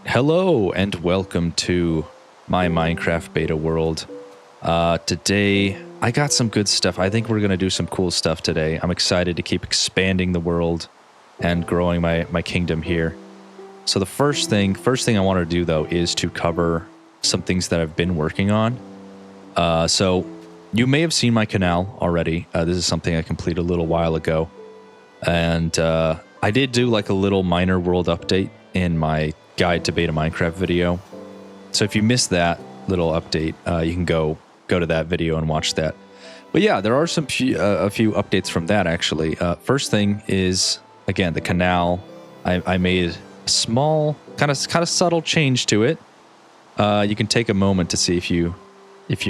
Hello and welcome to my Minecraft beta world. Today, I got some good stuff. I think we're going to do some cool stuff today. I'm excited to keep expanding the world and growing my kingdom here. So the first thing I want to do though is to cover some things that I've been working on. So you may have seen my canal already. This is something I completed a little while ago. And I did do like a little minor world update in my guide to beta Minecraft video. So if you missed that little update, you can go to that video and watch that. But yeah, there are a few updates from that actually. First thing is, again, the canal. I made a small, kind of subtle change to it. You can take a moment to see if you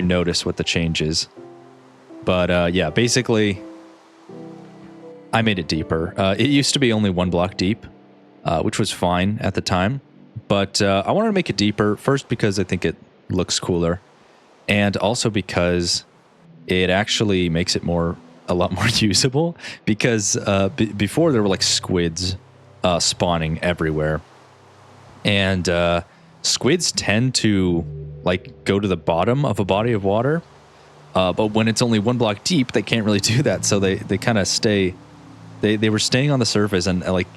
notice what the change is. But yeah, basically, I made it deeper. It used to be only 1 block deep, which was fine at the time. But I wanted to make it deeper, first because I think it looks cooler, and also because it actually makes it a lot more usable, because before there were like squids spawning everywhere. And squids tend to like go to the bottom of a body of water, but when it's only 1 block deep, they can't really do that, so they kind of stay... They were staying on the surface, and like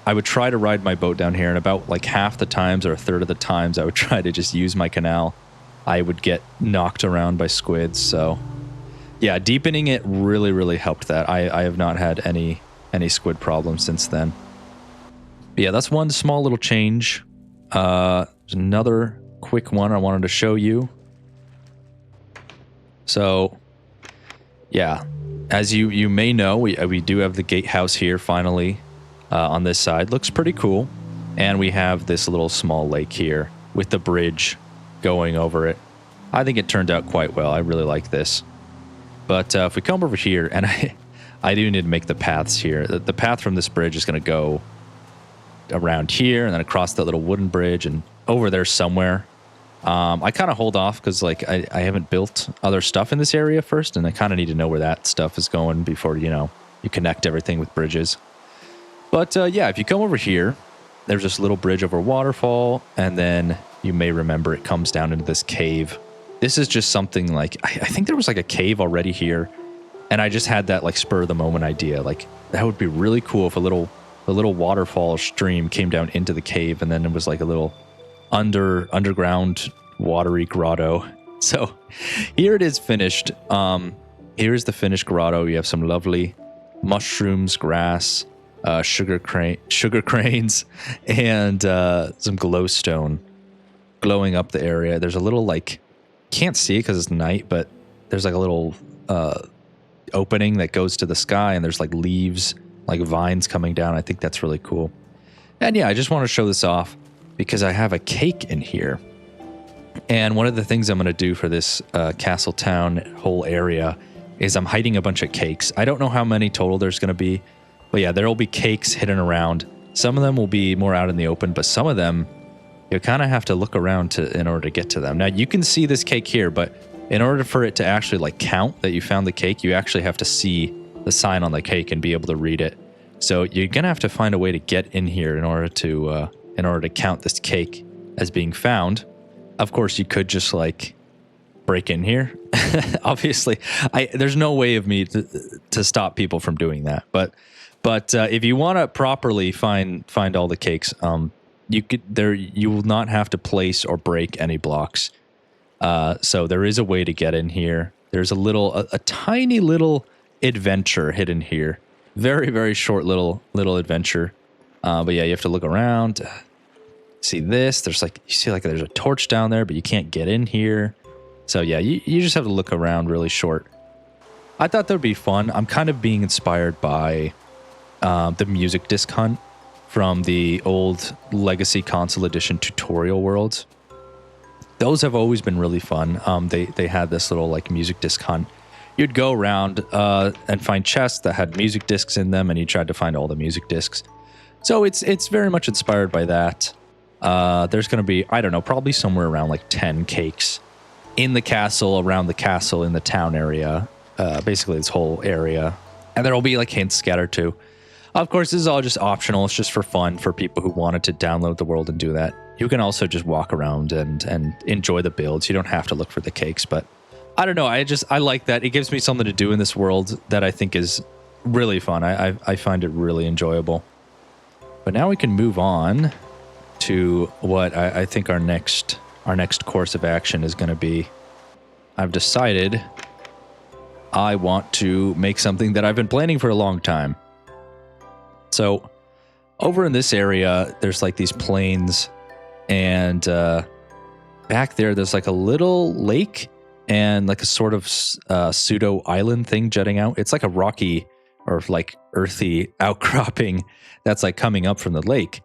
I would try to ride my boat down here, and about like half the times or a third of the times I would try to just use my canal, I would get knocked around by squids. So yeah, deepening it really helped that. I have not had any squid problems since then. But yeah, that's one small little change. There's another quick one I wanted to show you. So yeah, as you may know, we do have the gatehouse here finally on this side. Looks pretty cool. And we have this little small lake here with the bridge going over it. I think it turned out quite well. I really like this. But if we come over here, and I do need to make the paths here. The path from this bridge is going to go around here and then across that little wooden bridge and over there somewhere. I kind of hold off because like I haven't built other stuff in this area first, and I kind of need to know where that stuff is going before, you connect everything with bridges. But yeah, if you come over here, there's this little bridge over a waterfall, and then you may remember it comes down into this cave. This is just something like, I think there was like a cave already here, and I just had that like spur of the moment idea. Like that would be really cool if a little waterfall stream came down into the cave, and then it was like a little underground watery grotto. So here it is finished. Here's the finished grotto. You have some lovely mushrooms, grass, sugar cranes, and some glowstone glowing up the area. There's a little like, can't see it because it's night, but there's like a little opening that goes to the sky, and there's like leaves, like vines coming down. I think that's really cool. And yeah, I just want to show this off because I have a cake in here. And one of the things I'm going to do for this castle town whole area is I'm hiding a bunch of cakes. I don't know how many total there's going to be, but yeah, there will be cakes hidden around. Some of them will be more out in the open, but some of them you kind of have to look around in order to get to them. Now you can see this cake here, but in order for it to actually like count that you found the cake, you actually have to see the sign on the cake and be able to read it. So you're going to have to find a way to get in here in order to count this cake as being found. Of course, you could just like break in here. Obviously, there's no way of me to stop people from doing that. But if you want to properly find all the cakes, you will not have to place or break any blocks. So there is a way to get in here. There's a tiny little adventure hidden here. Very, very short little adventure. But yeah, you have to look around. See this? There's like, you see like there's a torch down there, but you can't get in here. So yeah, you just have to look around really short. I thought that would be fun. I'm kind of being inspired by the music disc hunt from the old Legacy Console Edition tutorial worlds. Those have always been really fun. They had this little like music disc hunt. You'd go around and find chests that had music discs in them, and you tried to find all the music discs. So it's very much inspired by that. There's going to be, I don't know, probably somewhere around like 10 cakes in the castle, around the castle, in the town area. Basically this whole area. And there will be like hints scattered too. Of course, this is all just optional. It's just for fun for people who wanted to download the world and do that. You can also just walk around and enjoy the builds. You don't have to look for the cakes, but I don't know. I like that. It gives me something to do in this world that I think is really fun. I find it really enjoyable. But now we can move on to what I think our next course of action is going to be. I've decided I want to make something that I've been planning for a long time. So over in this area, there's like these plains, and back there's like a little lake and like a sort of pseudo island thing jutting out. It's like a rocky or like earthy outcropping that's like coming up from the lake.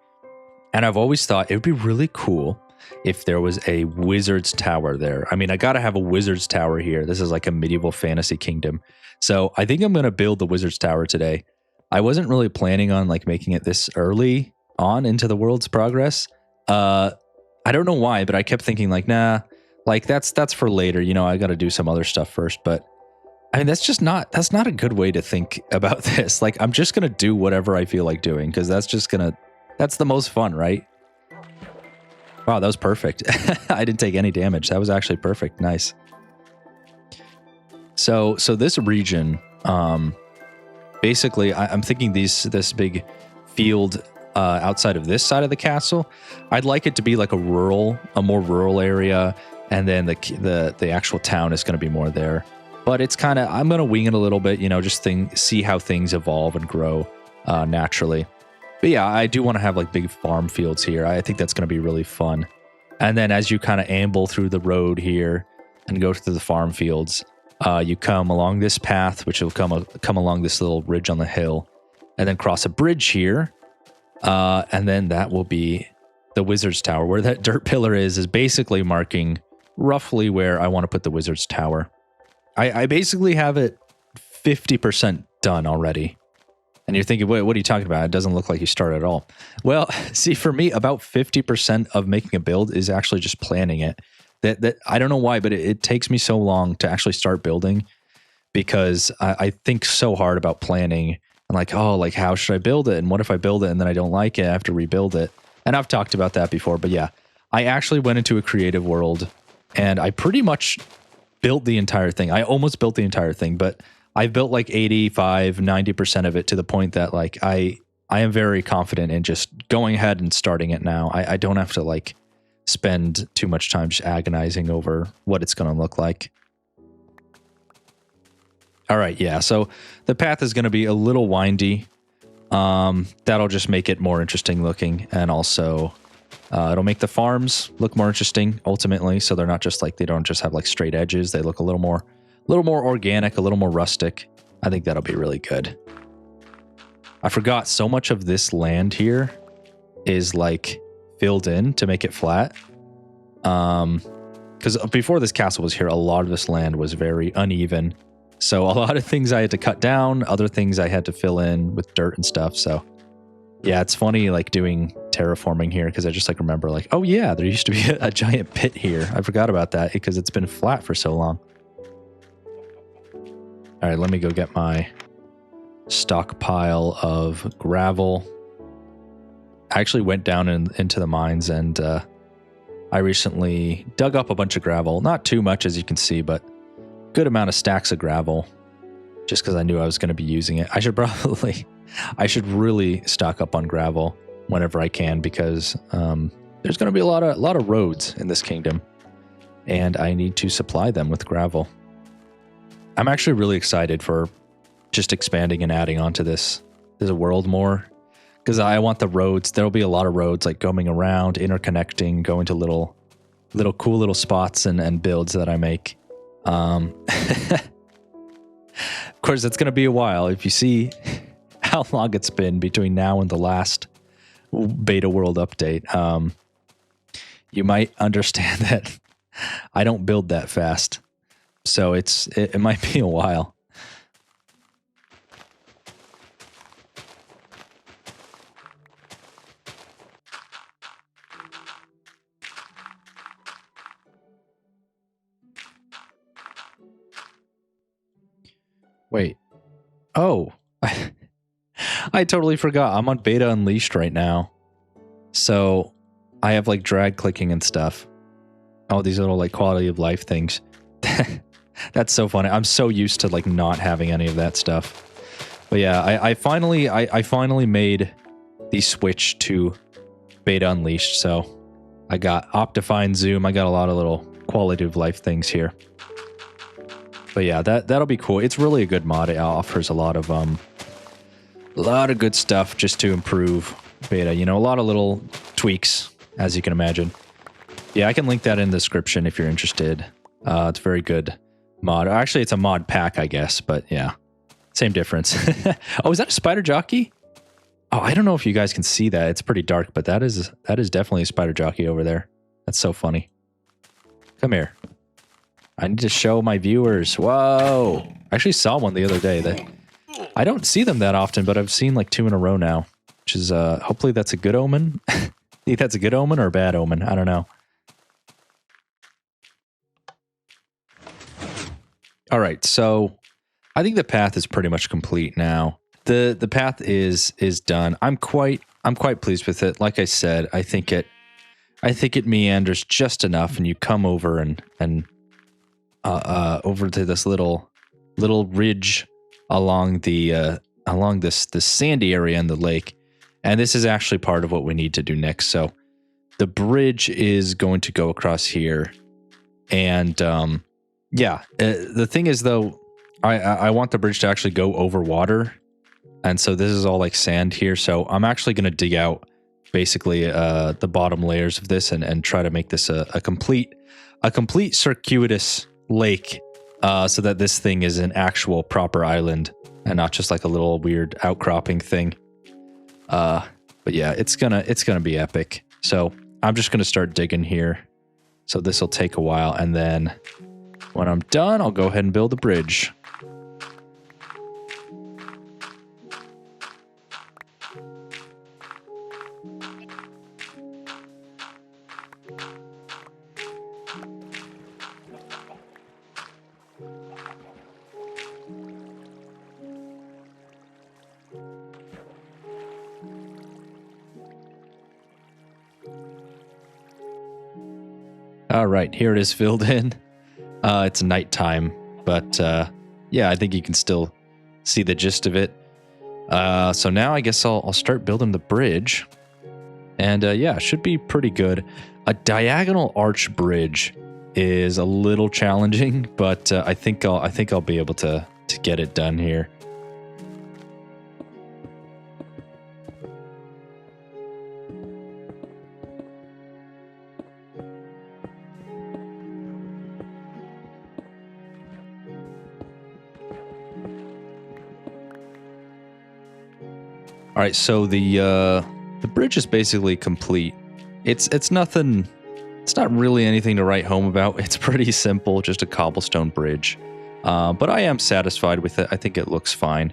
And I've always thought it would be really cool if there was a wizard's tower there. I mean, I got to have a wizard's tower here. This is like a medieval fantasy kingdom. So I think I'm going to build the wizard's tower today. I wasn't really planning on like making it this early on into the world's progress. I don't know why, but I kept thinking like, nah, like that's for later. You know, I got to do some other stuff first. But I mean, that's not a good way to think about this. Like, I'm just going to do whatever I feel like doing because that's the most fun, right? Wow, that was perfect. I didn't take any damage. That was actually perfect. Nice. So this region, basically, I'm thinking this big field outside of this side of the castle, I'd like it to be like a more rural area, and then the actual town is going to be more there. But it's kind of, I'm going to wing it a little bit, you know, just see how things evolve and grow naturally. But yeah, I do want to have like big farm fields here. I think that's going to be really fun. And then as you kind of amble through the road here and go through the farm fields, you come along this path, which will come along this little ridge on the hill, and then cross a bridge here. And then that will be the wizard's tower. Where that dirt pillar is basically marking roughly where I want to put the wizard's tower. I basically have it 50% done already. And you're thinking, wait, what are you talking about? It doesn't look like you started at all. Well, see, for me, about 50% of making a build is actually just planning it. That I don't know why, but it takes me so long to actually start building because I think so hard about planning and like, oh, like how should I build it? And what if I build it and then I don't like it? I have to rebuild it. And I've talked about that before, but yeah, I actually went into a creative world and I pretty much built the entire thing. I almost built the entire thing, but I've built like 85, 90% of it to the point that like I am very confident in just going ahead and starting it now. I don't have to like spend too much time just agonizing over what it's going to look like. All right, yeah, so the path is going to be a little windy. That'll just make it more interesting looking, and also it'll make the farms look more interesting ultimately, so they're not just like, they don't just have like straight edges. They look a little more organic, a little more rustic. I think that'll be really good. I forgot so much of this land here is like filled in to make it flat. Because before this castle was here, a lot of this land was very uneven. So a lot of things I had to cut down, other things I had to fill in with dirt and stuff. So yeah, it's funny like doing terraforming here because I just like remember like, oh yeah, there used to be a giant pit here. I forgot about that because it's been flat for so long. All right, let me go get my stockpile of gravel. I actually went down into the mines and I recently dug up a bunch of gravel. Not too much as you can see, but good amount of stacks of gravel just because I knew I was going to be using it. I should really stock up on gravel whenever I can because there's going to be a lot of roads in this kingdom and I need to supply them with gravel. I'm actually really excited for just expanding and adding onto this world more because I want the roads. There'll be a lot of roads like going around, interconnecting, going to little cool little spots and builds that I make. Of course, it's going to be a while. If you see how long it's been between now and the last beta world update, you might understand that I don't build that fast. So it might be a while. Wait. Oh. I totally forgot. I'm on beta unleashed right now. So I have like drag clicking and stuff. All these little like quality of life things. That's so funny. I'm so used to like not having any of that stuff. But yeah, I finally made the switch to beta unleashed. So I got Optifine Zoom. I got a lot of little quality of life things here. But yeah, that'll be cool. It's really a good mod. It offers a lot of good stuff just to improve beta. You know, a lot of little tweaks, as you can imagine. Yeah, I can link that in the description if you're interested. It's a very good mod. Actually, it's a mod pack, I guess. But yeah, same difference. Oh, is that a spider jockey? Oh, I don't know if you guys can see that. It's pretty dark, but that is definitely a spider jockey over there. That's so funny. Come here. I need to show my viewers. Whoa. I actually saw one the other day. I don't see them that often, but I've seen like 2 in a row now, which is hopefully that's a good omen. Think that's a good omen or a bad omen? I don't know. All right, so I think the path is pretty much complete now. The path is done. I'm quite pleased with it. Like I said, I think it meanders just enough, and you come over and over to this little ridge along this sandy area in the lake, and this is actually part of what we need to do next. So the bridge is going to go across here, and yeah, the thing is though, I want the bridge to actually go over water. And so this is all like sand here. So I'm actually going to dig out basically the bottom layers of this and try to make this a complete circuitous lake, so that this thing is an actual proper island and not just like a little weird outcropping thing. But yeah, it's gonna be epic. So I'm just gonna start digging here. So this will take a while, and then when I'm done, I'll go ahead and build a bridge. All right, here it is filled in. It's nighttime, but yeah, I think you can still see the gist of it. So now I guess I'll start building the bridge, and yeah, it should be pretty good. A diagonal arch bridge is a little challenging, but I think I'll be able to get it done here. All right, so the bridge is basically complete. It's nothing. It's not really anything to write home about. It's pretty simple, just a cobblestone bridge. But I am satisfied with it. I think it looks fine.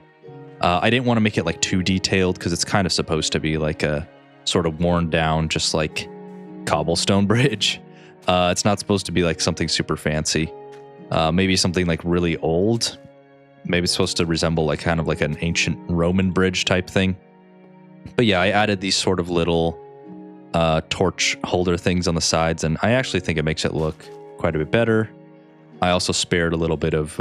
I didn't want to make it like too detailed because it's kind of supposed to be like a sort of worn down, just like cobblestone bridge. It's not supposed to be like something super fancy. Maybe something like really old. Maybe it's supposed to resemble like kind of like an ancient Roman bridge type thing. But yeah, I added these sort of little torch holder things on the sides, and I actually think it makes it look quite a bit better. I also spared a little bit of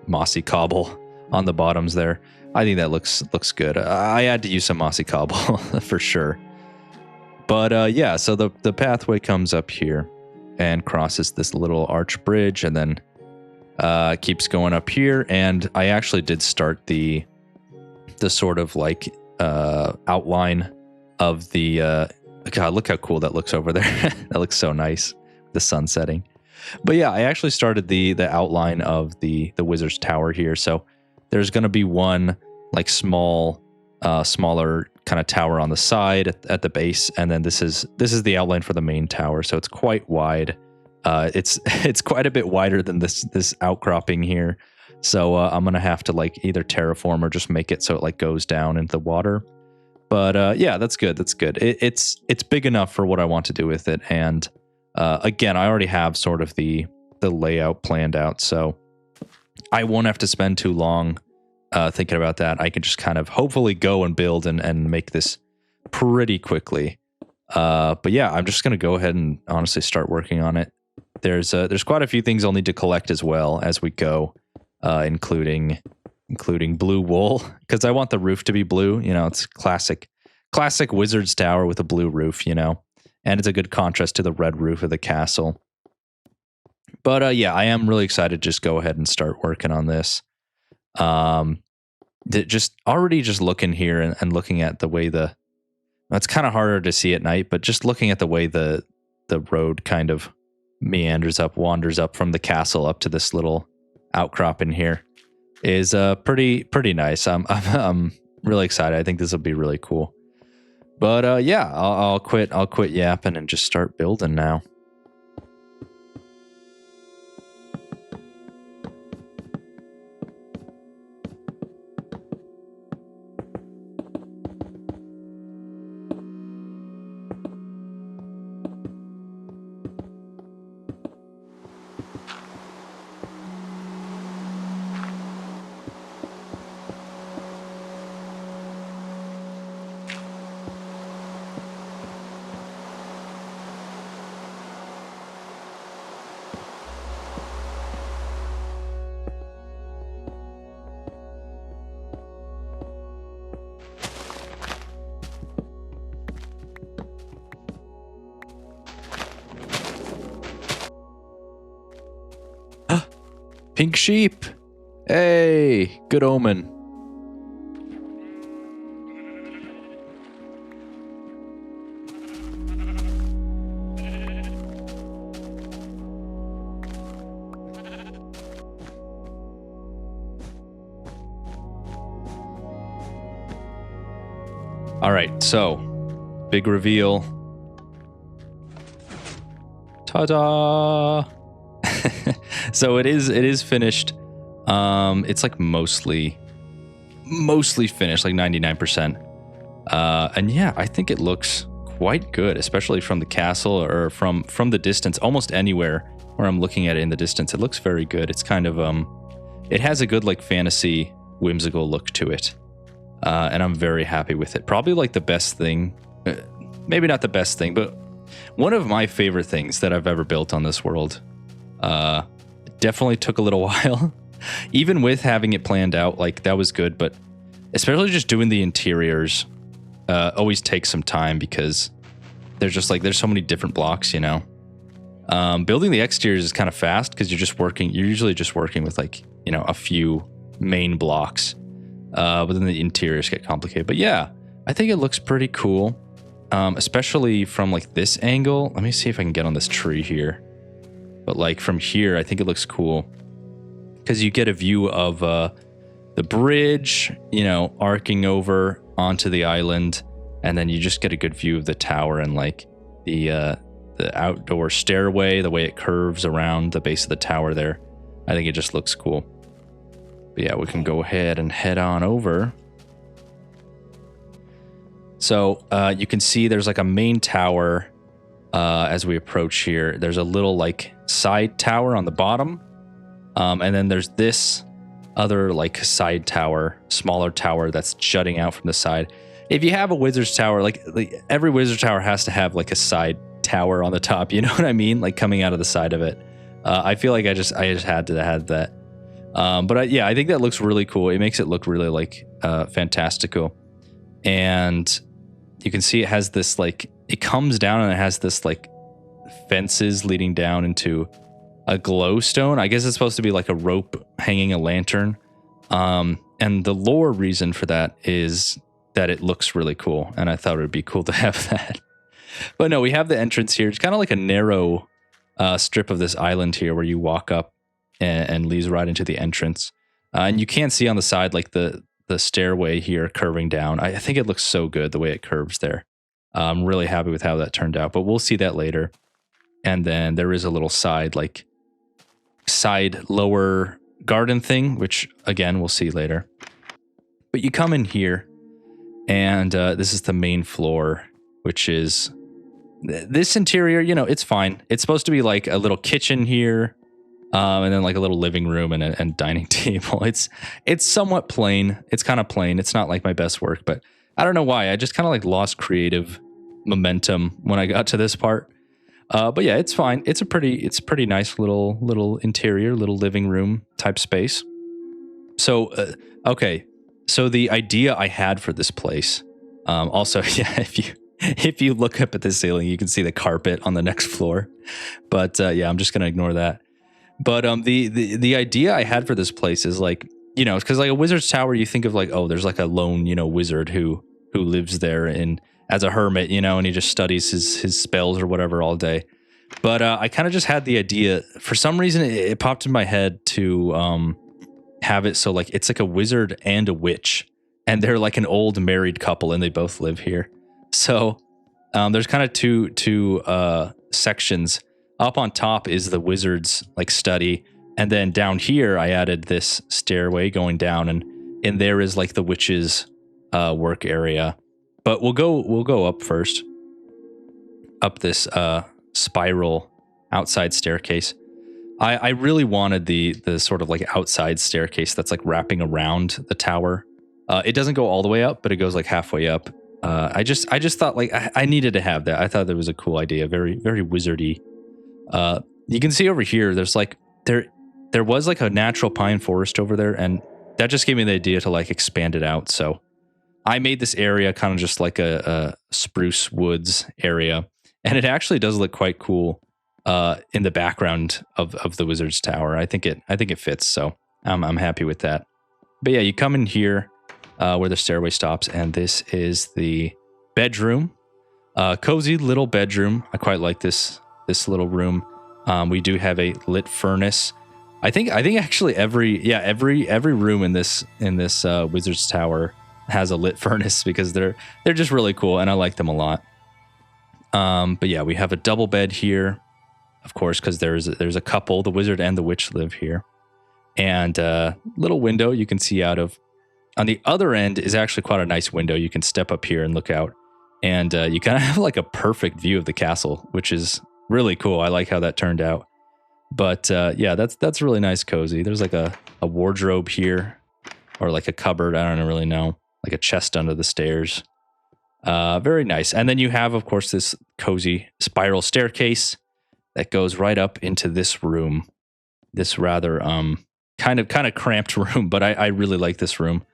mossy cobble on the bottoms there. I think that looks good. I had to use some mossy cobble for sure. But yeah, so the pathway comes up here and crosses this little arch bridge, and then keeps going up here. And I actually did start the sort of like outline of the God, look how cool that looks over there. That looks so nice, the sun setting. But yeah, I actually started the outline of the wizard's tower here. So there's going to be one like smaller kind of tower on the side at the base, and then this is the outline for the main tower. So it's quite wide. It's quite a bit wider than this outcropping here. So I'm gonna have to like either terraform or just make it so it like goes down into the water. But yeah, that's good. That's good. It's big enough for what I want to do with it. And again, I already have sort of the layout planned out, so I won't have to spend too long thinking about that, I can just kind of hopefully go and build and make this pretty quickly. But yeah, I'm just going to go ahead and honestly start working on it. There's quite a few things I'll need to collect as well as we go, including blue wool, because I want the roof to be blue. You know, it's classic wizard's tower with a blue roof, you know, and it's a good contrast to the red roof of the castle. But yeah, I am really excited to just go ahead and start working on this. Just looking here and looking at the way it's kind of harder to see at night, but just looking at the way the road kind of wanders up from the castle up to this little outcrop in here is pretty nice. I'm really excited. I think this will be really cool. But yeah, I'll quit yapping and just start building now. Pink sheep. Hey, good omen. All right, so big reveal. Ta-da! So it is finished. It's like mostly finished, like 99%. And yeah, I think it looks quite good, especially from the castle or from the distance. Almost anywhere where I'm looking at it in the distance, it looks very good. It's kind of it has a good like fantasy, whimsical look to it. And I'm very happy with it. Probably like the best thing, maybe not the best thing, but one of my favorite things that I've ever built on this world. Definitely took a little while. Even with having it planned out, like that was good, but especially just doing the interiors always takes some time because there's so many different blocks, you know. Building the exteriors is kind of fast because you're usually just working with like, you know, a few main blocks. But then the interiors get complicated. But yeah, I think it looks pretty cool. Especially from like this angle. Let me see if I can get on this tree here. But like from here, I think it looks cool because you get a view of the bridge, you know, arcing over onto the island, and then you just get a good view of the tower and like the outdoor stairway, the way it curves around the base of the tower there. I think it just looks cool. But yeah, we can go ahead and head on over. So you can see there's like a main tower as we approach here. There's a little like side tower on the bottom. And then there's this other like side tower, smaller tower that's jutting out from the side. If you have a wizard's tower, like every wizard tower has to have like a side tower on the top. You know what I mean? Like coming out of the side of it. I feel like I just had to have that. But yeah, I think that looks really cool. It makes it look really like fantastical. And you can see it has this like, it comes down and it has this like fences leading down into a glowstone. I guess it's supposed to be like a rope hanging a lantern. And the lore reason for that is that it looks really cool. And I thought it would be cool to have that. But no, we have the entrance here. It's kind of like a narrow strip of this island here where you walk up and leads right into the entrance. And you can't see on the side like the stairway here curving down. I think it looks so good the way it curves there. I'm really happy with how that turned out, but we'll see that later. And then there is a little side lower garden thing, which again, we'll see later. But you come in here and this is the main floor, which is this interior, you know, it's fine. It's supposed to be like a little kitchen here. And then like a little living room and dining table. It's somewhat plain. It's kind of plain. It's not like my best work, but I don't know why. I just kind of like lost creative momentum when I got to this part. But yeah, it's fine. It's pretty nice little interior, little living room type space. So okay, so the idea I had for this place, also yeah, if you look up at the ceiling, you can see the carpet on the next floor. But yeah, I'm just gonna ignore that. But the idea I had for this place is like, you know, because like a wizard's tower, you think of like, oh, there's like a lone, you know, wizard who lives there and as a hermit, you know, and he just studies his spells or whatever all day. But I kind of just had the idea, for some reason, it popped in my head to have it so like it's like a wizard and a witch, and they're like an old married couple, and they both live here. So there's kind of two sections. Up on top is the wizard's like study, and then down here I added this stairway going down, and in there is like the witch's work area. But we'll go up first, up this spiral outside staircase. I really wanted the sort of like outside staircase that's like wrapping around the tower. It doesn't go all the way up, but it goes like halfway up. I just thought like I needed to have that. I thought that was a cool idea, very wizardy. You can see over here, there's like there was like a natural pine forest over there, and that just gave me the idea to like expand it out. So I made this area kind of just like a spruce woods area, and it actually does look quite cool in the background of the wizard's tower. I think it fits, so I'm happy with that. But yeah, you come in here where the stairway stops, and this is the bedroom. Cozy little bedroom. I quite like this little room. We do have a lit furnace. I think actually every room in this wizard's tower has a lit furnace because they're just really cool, and I like them a lot. But yeah, we have a double bed here, of course, because there's a couple. The wizard and the witch live here, and little window you can see out of. On the other end is actually quite a nice window. You can step up here and look out, and you kind of have like a perfect view of the castle, which is really cool. I like how that turned out. But yeah, that's really nice, cozy. There's like a wardrobe here, or like a cupboard. I don't really know, like a chest under the stairs. Very nice. And then you have, of course, this cozy spiral staircase that goes right up into this room. This rather kind of cramped room, but I really like this room.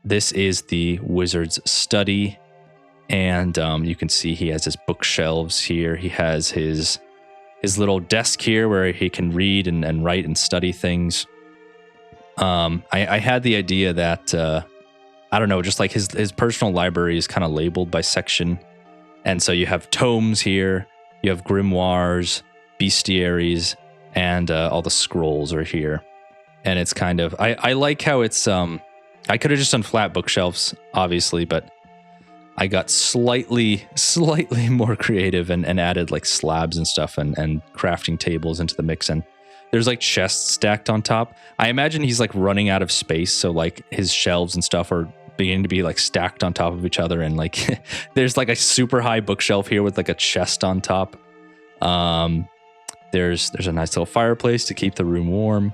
This is the wizard's study, and you can see he has his bookshelves here. He has his little desk here where he can read and write and study things. I had the idea that I don't know, just like his personal library is kind of labeled by section, and so you have tomes here, you have grimoires, bestiaries, and all the scrolls are here. And it's kind of I like how it's I could have just done flat bookshelves, obviously, but I got slightly more creative and added like slabs and stuff and crafting tables into the mix. And there's like chests stacked on top. I imagine he's like running out of space, so like his shelves and stuff are beginning to be like stacked on top of each other, and like there's like a super high bookshelf here with like a chest on top. There's a nice little fireplace to keep the room warm.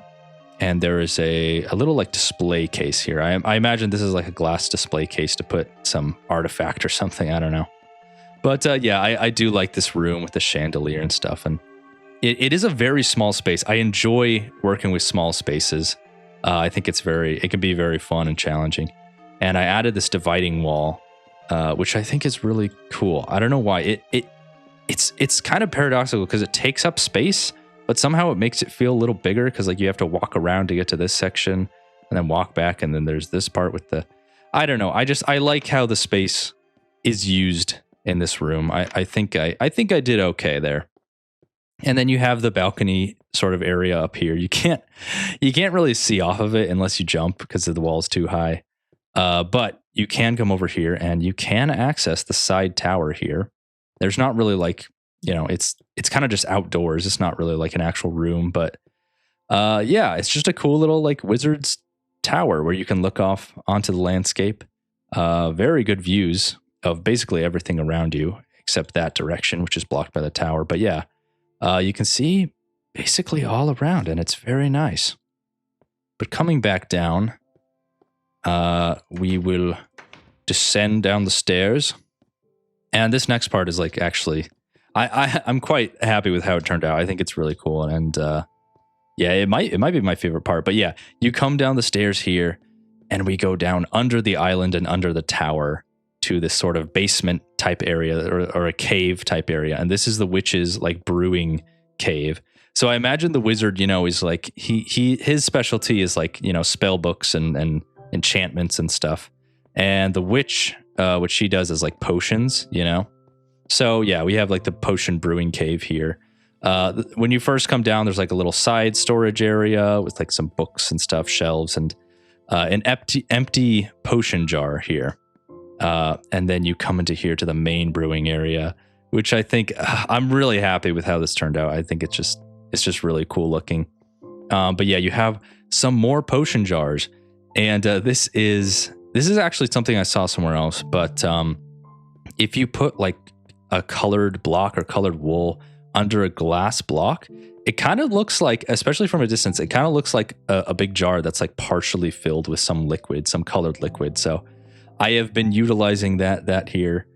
And there is a little like display case here. I imagine this is like a glass display case to put some artifact or something. I don't know. But yeah, I do like this room with the chandelier and stuff. And it is a very small space. I enjoy working with small spaces. I think it can be very fun and challenging. And I added this dividing wall, which I think is really cool. I don't know why. It's kind of paradoxical because it takes up space, but somehow it makes it feel a little bigger because like you have to walk around to get to this section and then walk back, and then there's this part with the, I don't know. I like how the space is used in this room. I think I did okay there. And then you have the balcony sort of area up here. You can't really see off of it unless you jump because the wall's too high. But you can come over here and you can access the side tower here. There's not really like, you know, it's kind of just outdoors. It's not really like an actual room, but yeah, it's just a cool little like wizard's tower where you can look off onto the landscape. Very good views of basically everything around you except that direction, which is blocked by the tower. But yeah, you can see basically all around, and it's very nice. But coming back down, we will descend down the stairs. And this next part is like actually, I'm quite happy with how it turned out. I think it's really cool, and yeah, it might be my favorite part. But yeah, you come down the stairs here, and we go down under the island and under the tower to this sort of basement type area or a cave type area. And this is the witch's like brewing cave. So I imagine the wizard, is like his specialty is like, spell books and enchantments and stuff. And the witch, what she does is like potions, So yeah, we have like the potion brewing cave here. When you first come down, there's like a little side storage area with like some books and stuff, shelves, and an empty potion jar here. And then you come into here to the main brewing area, which I think I'm really happy with how this turned out. I think it's just really cool looking. But yeah, you have some more potion jars, and this is actually something I saw somewhere else. But if you put like a colored block or colored wool under a glass block, it kind of looks like, especially from a distance, it kind of looks like a big jar that's like partially filled with some liquid, some colored liquid. So I have been utilizing that here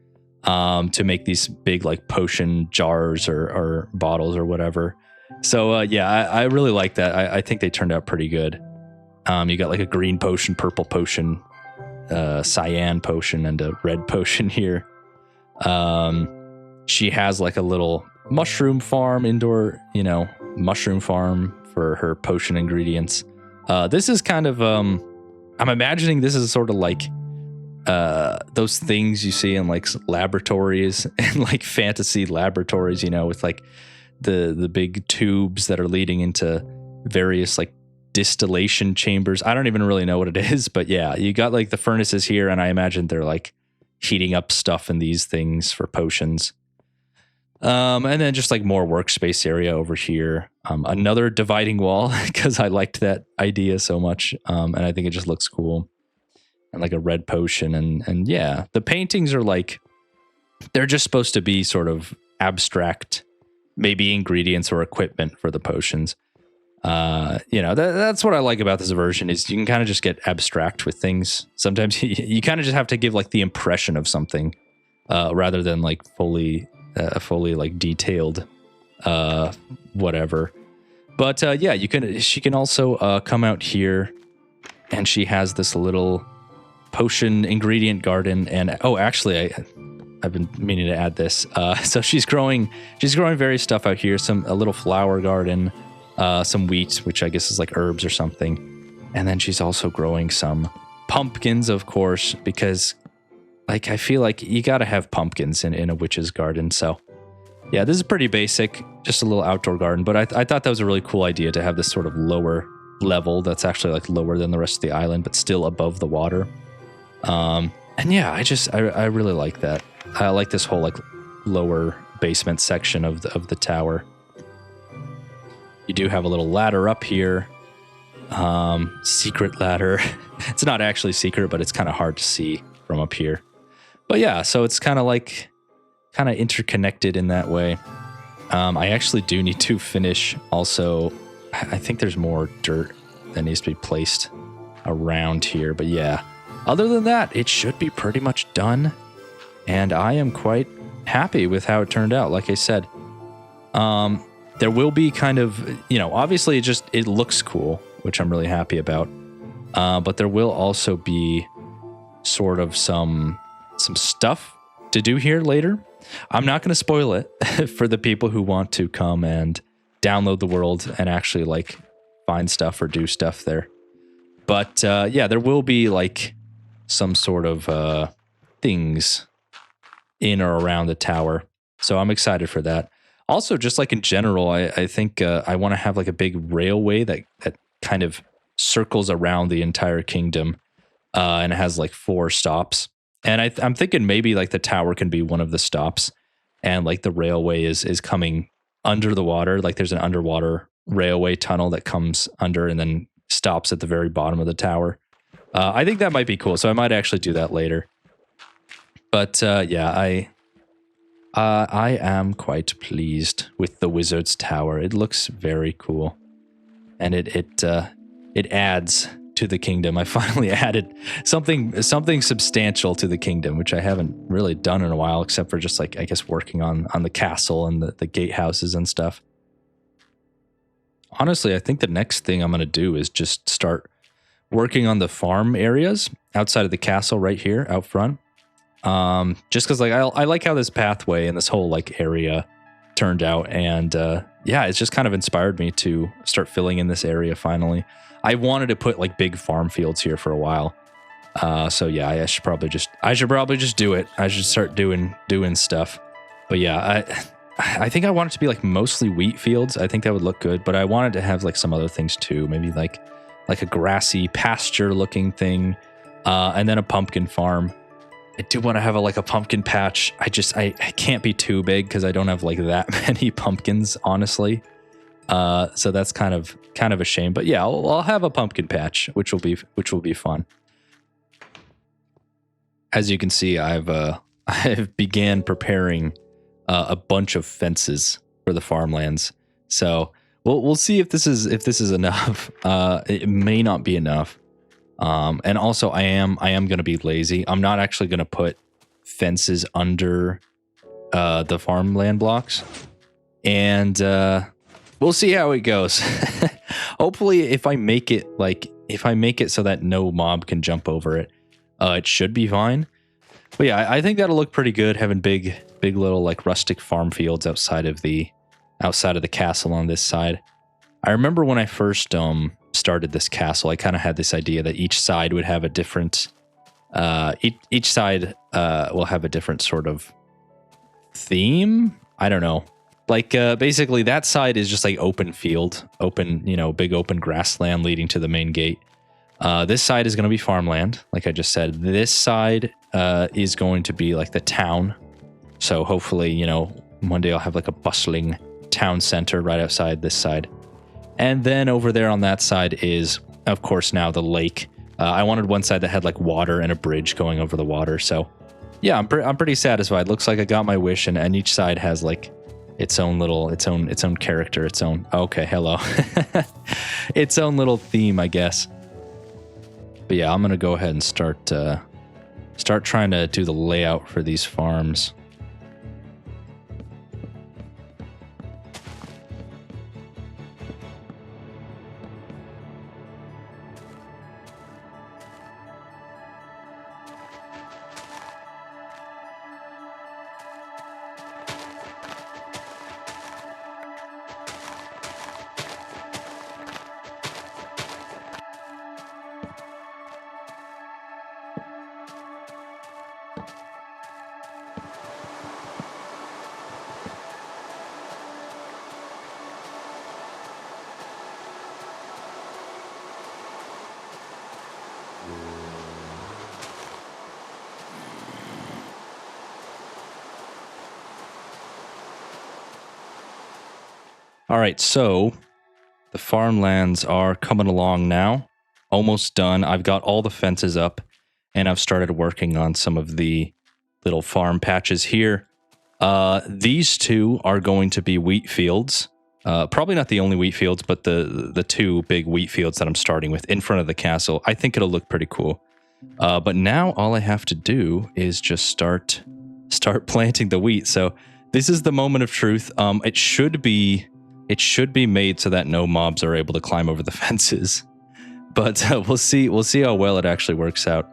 to make these big like potion jars or bottles or whatever. So yeah, I really like that. I think they turned out pretty good. You got like a green potion, purple potion, cyan potion, and a red potion here. She has like a little mushroom farm, indoor, mushroom farm for her potion ingredients. This is kind of, I'm imagining this is sort of like those things you see in like laboratories and like fantasy laboratories, with like the big tubes that are leading into various like distillation chambers. I don't even really know what it is, but yeah, you got like the furnaces here, and I imagine they're like heating up stuff in these things for potions. And then just like more workspace area over here. Another dividing wall, because I liked that idea so much. And I think it just looks cool. And like a red potion. And yeah, the paintings are like, they're just supposed to be sort of abstract, maybe ingredients or equipment for the potions. That's what I like about this version, is you can kind of just get abstract with things. Sometimes you kind of just have to give like the impression of something, rather than like fully like detailed, whatever. But yeah, she can also come out here, and she has this little potion ingredient garden. And actually, I've been meaning to add this. So she's growing various stuff out here. A little flower garden, some wheat, which I guess is like herbs or something. And then she's also growing some pumpkins, of course, because like I feel like you got to have pumpkins in a witch's garden. So yeah, this is pretty basic, just a little outdoor garden. But I thought that was a really cool idea to have this sort of lower level that's actually like lower than the rest of the island, but still above the water. And yeah, I really like that. I like this whole like lower basement section of the tower. You do have a little ladder up here. Secret ladder. It's not actually secret, but it's kind of hard to see from up here. But yeah, so it's kind of interconnected in that way. I actually do need to finish also. I think there's more dirt that needs to be placed around here. But yeah, other than that, it should be pretty much done. And I am quite happy with how it turned out. Like I said, there will be kind of, obviously it looks cool, which I'm really happy about. But there will also be sort of some stuff to do here later. I'm not going to spoil it for the people who want to come and download the world and actually like find stuff or do stuff there. But yeah, there will be like some sort of things in or around the tower. So I'm excited for that. Also, just like in general, I think I want to have like a big railway that kind of circles around the entire kingdom, and it has like 4 stops. And I'm thinking maybe like the tower can be one of the stops, and like the railway is coming under the water. Like there's an underwater railway tunnel that comes under and then stops at the very bottom of the tower. I think that might be cool. So I might actually do that later. But yeah, I am quite pleased with the Wizard's Tower. It looks very cool, and it adds to the kingdom. I finally added something substantial to the kingdom, which I haven't really done in a while, except for just like I guess working on the castle and the gatehouses and stuff. Honestly, I think the next thing I'm going to do is just start working on the farm areas outside of the castle right here out front. Just because like I like how this pathway and this whole like area turned out, and yeah, it's just kind of inspired me to start filling in this area finally. I wanted to put like big farm fields here for a while. So yeah, I should probably just do it. I should start doing stuff. But yeah, I think I want it to be like mostly wheat fields. I think that would look good, but I wanted to have like some other things too. Maybe like a grassy pasture looking thing, and then a pumpkin farm. I do want to have a pumpkin patch. I can't be too big because I don't have like that many pumpkins, honestly. So that's kind of a shame. But yeah, I'll have a pumpkin patch, which will be fun. As you can see, I've began preparing a bunch of fences for the farmlands. So we'll see if this is enough. It may not be enough. And also I am going to be lazy. I'm not actually going to put fences under the farmland blocks, and we'll see how it goes. Hopefully if I make it so that no mob can jump over it, it should be fine. But yeah, I think that'll look pretty good, having big little like rustic farm fields outside of the castle on this side. I remember when I first started this castle, I kind of had this idea that each side would have a different each side will have a different sort of theme. I don't know. Like basically that side is just like open field, big open grassland leading to the main gate. This side is going to be farmland, like I just said. This side is going to be like the town. So hopefully, one day I'll have like a bustling town center right outside this side. And then over there on that side is, of course, now the lake. I wanted one side that had like water and a bridge going over the water. So yeah, I'm pretty satisfied. Looks like I got my wish, and each side has like its own character, its own, okay, hello. Its own little theme, I guess. But yeah, I'm going to go ahead and start trying to do the layout for these farms. All right, so the farmlands are coming along now. Almost done. I've got all the fences up, and I've started working on some of the little farm patches here. These two are going to be wheat fields. Probably not the only wheat fields, but the two big wheat fields that I'm starting with in front of the castle. I think it'll look pretty cool. But now all I have to do is just start planting the wheat. So this is the moment of truth. It should be made so that no mobs are able to climb over the fences. But we'll see how well it actually works out.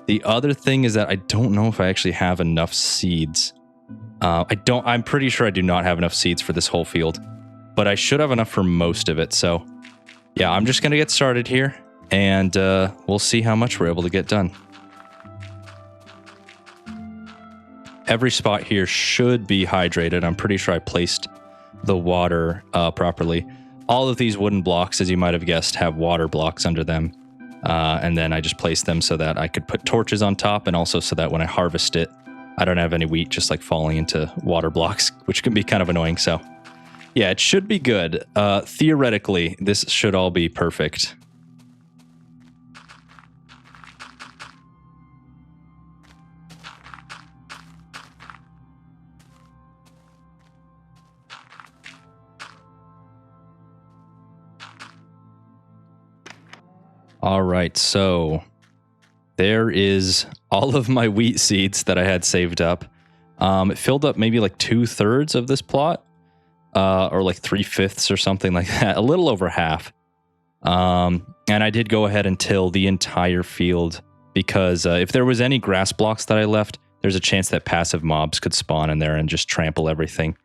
The other thing is that I don't know if I actually have enough seeds. I'm pretty sure I do not have enough seeds for this whole field, but I should have enough for most of it. So yeah, I'm just going to get started here, and we'll see how much we're able to get done. Every spot here should be hydrated. I'm pretty sure I placed the water properly. All of these wooden blocks, as you might have guessed, have water blocks under them. And then I just placed them so that I could put torches on top, and also so that when I harvest it, I don't have any wheat just like falling into water blocks, which can be kind of annoying. So yeah, it should be good. Theoretically, this should all be perfect. All right, so there is all of my wheat seeds that I had saved up. It filled up maybe like 2/3 of this plot, or like 3/5 or something like that, a little over half. And I did go ahead and till the entire field because if there was any grass blocks that I left, there's a chance that passive mobs could spawn in there and just trample everything.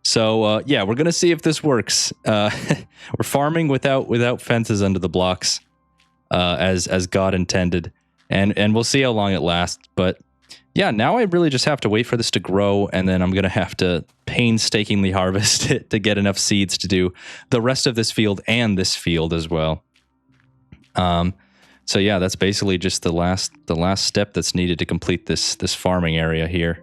So yeah, we're gonna see if this works. We're farming without fences under the blocks, as God intended, and we'll see how long it lasts. But yeah, now I really just have to wait for this to grow, and then I'm gonna have to painstakingly harvest it to get enough seeds to do the rest of this field and this field as well. So yeah, that's basically just the last step that's needed to complete this farming area here.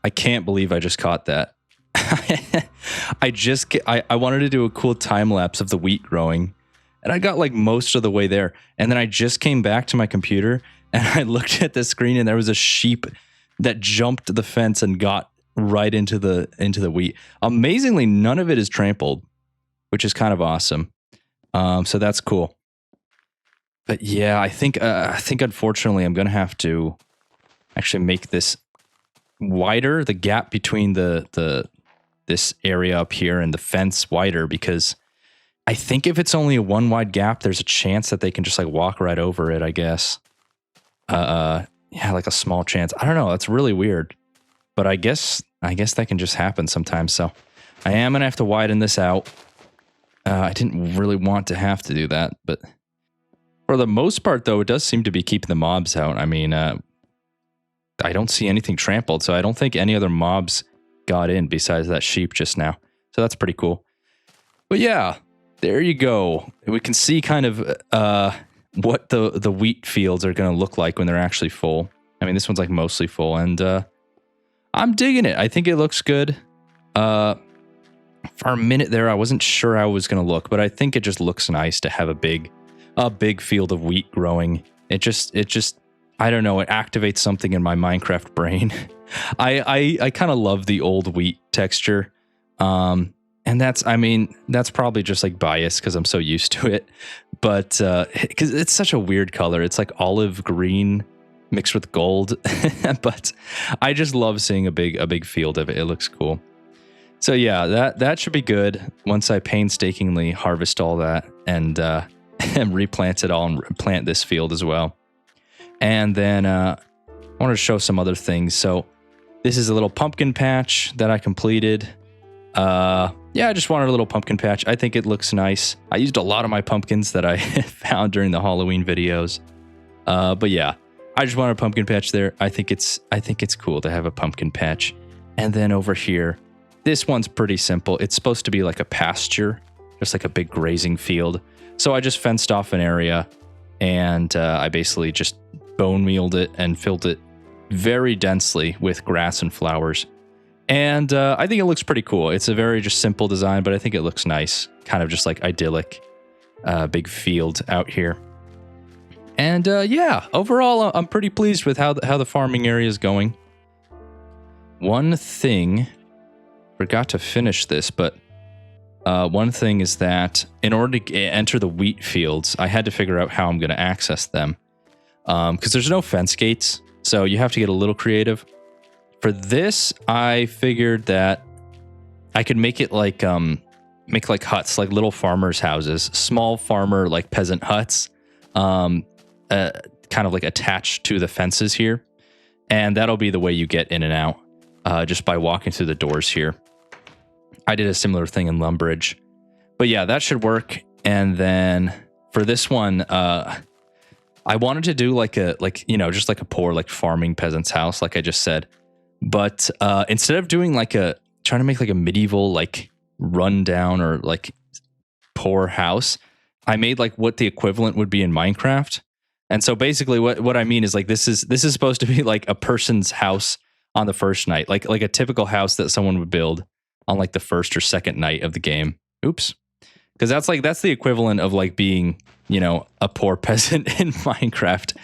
I can't believe I just caught that. I wanted to do a cool time lapse of the wheat growing, and I got like most of the way there, and then I just came back to my computer and I looked at the screen and there was a sheep that jumped the fence and got right into the wheat. Amazingly, none of it is trampled, which is kind of awesome. So that's cool. But yeah, I think unfortunately I'm gonna have to actually make this wider, the gap between this area up here and the fence wider, because I think if it's only a one wide gap, there's a chance that they can just like walk right over it, I guess. Yeah, like a small chance. I don't know, that's really weird. But I guess that can just happen sometimes. So I am gonna have to widen this out. I didn't really want to have to do that, but for the most part though, it does seem to be keeping the mobs out. I mean, I don't see anything trampled, so I don't think any other mobs got in besides that sheep just now. So that's pretty cool. But yeah, there you go. We can see kind of what the wheat fields are going to look like when they're actually full. I mean, this one's like mostly full, and I'm digging it. I think it looks good. For a minute there, I wasn't sure how it was going to look, but I think it just looks nice to have a big field of wheat growing. It just I don't know, it activates something in my Minecraft brain. I kind of love the old wheat texture. And that's probably just like bias because I'm so used to it. But because it's such a weird color. It's like olive green mixed with gold. But I just love seeing a big field of it. It looks cool. So yeah, that should be good once I painstakingly harvest all that and replant it all and plant this field as well. And then I wanted to show some other things. So this is a little pumpkin patch that I completed. Yeah, I just wanted a little pumpkin patch. I think it looks nice. I used a lot of my pumpkins that I found during the Halloween videos. But yeah, I just wanted a pumpkin patch there. I think it's cool to have a pumpkin patch. And then over here, this one's pretty simple. It's supposed to be like a pasture, just like a big grazing field. So I just fenced off an area and I basically just bone mealed it and filled it very densely with grass and flowers. And I think it looks pretty cool. It's a very just simple design, but I think it looks nice. Kind of just like idyllic, big field out here. And yeah, overall, I'm pretty pleased with how the farming area is going. One thing, forgot to finish this, but one thing is that in order to enter the wheat fields, I had to figure out how I'm going to access them. Because there's no fence gates, so you have to get a little creative. For this, I figured that I could make it like make like huts, like little farmers' houses, small farmer like peasant huts, kind of like attached to the fences here, and that'll be the way you get in and out, just by walking through the doors here. I did a similar thing in Lumbridge, But yeah, that should work. And then for this one, I wanted to do just like a poor like farming peasant's house, like I just said. But instead of doing trying to make like a medieval like rundown or like poor house, I made like what the equivalent would be in Minecraft. And so basically what I mean is like this is supposed to be like a person's house on the first night, like a typical house that someone would build on like the first or second night of the game. Oops. Because that's the equivalent of like being, a poor peasant in Minecraft,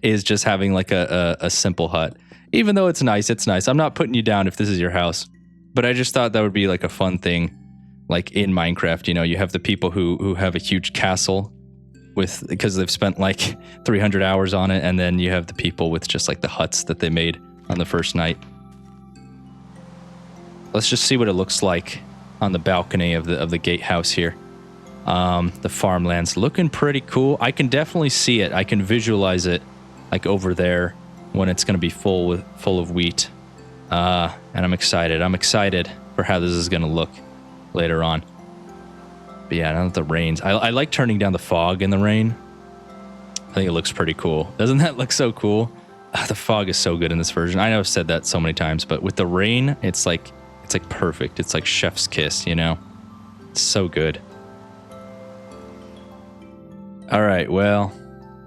is just having like a simple hut. Even though it's nice, I'm not putting you down if this is your house, but I just thought that would be like a fun thing. Like in Minecraft, you have the people who have a huge castle because they've spent like 300 hours on it, and then you have the people with just like the huts that they made on the first night. Let's just see what it looks like on the balcony of the gatehouse here. The farmlands looking pretty cool. I can definitely see it. I can visualize it like over there when it's going to be full of wheat. And I'm excited. I'm excited for how this is going to look later on. But yeah, now that the rains, I like turning down the fog in the rain. I think it looks pretty cool. Doesn't that look so cool? The fog is so good in this version. I know I've said that so many times, but with the rain, it's like perfect. It's like chef's kiss, It's so good. All right, well,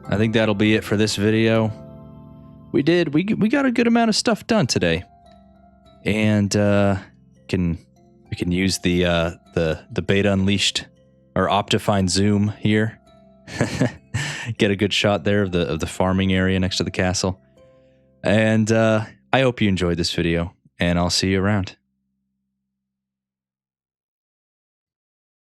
I think that'll be it for this video. We got a good amount of stuff done today, and we can use the beta unleashed or Optifine zoom here. Get a good shot there of the farming area next to the castle. And I hope you enjoyed this video, and I'll see you around.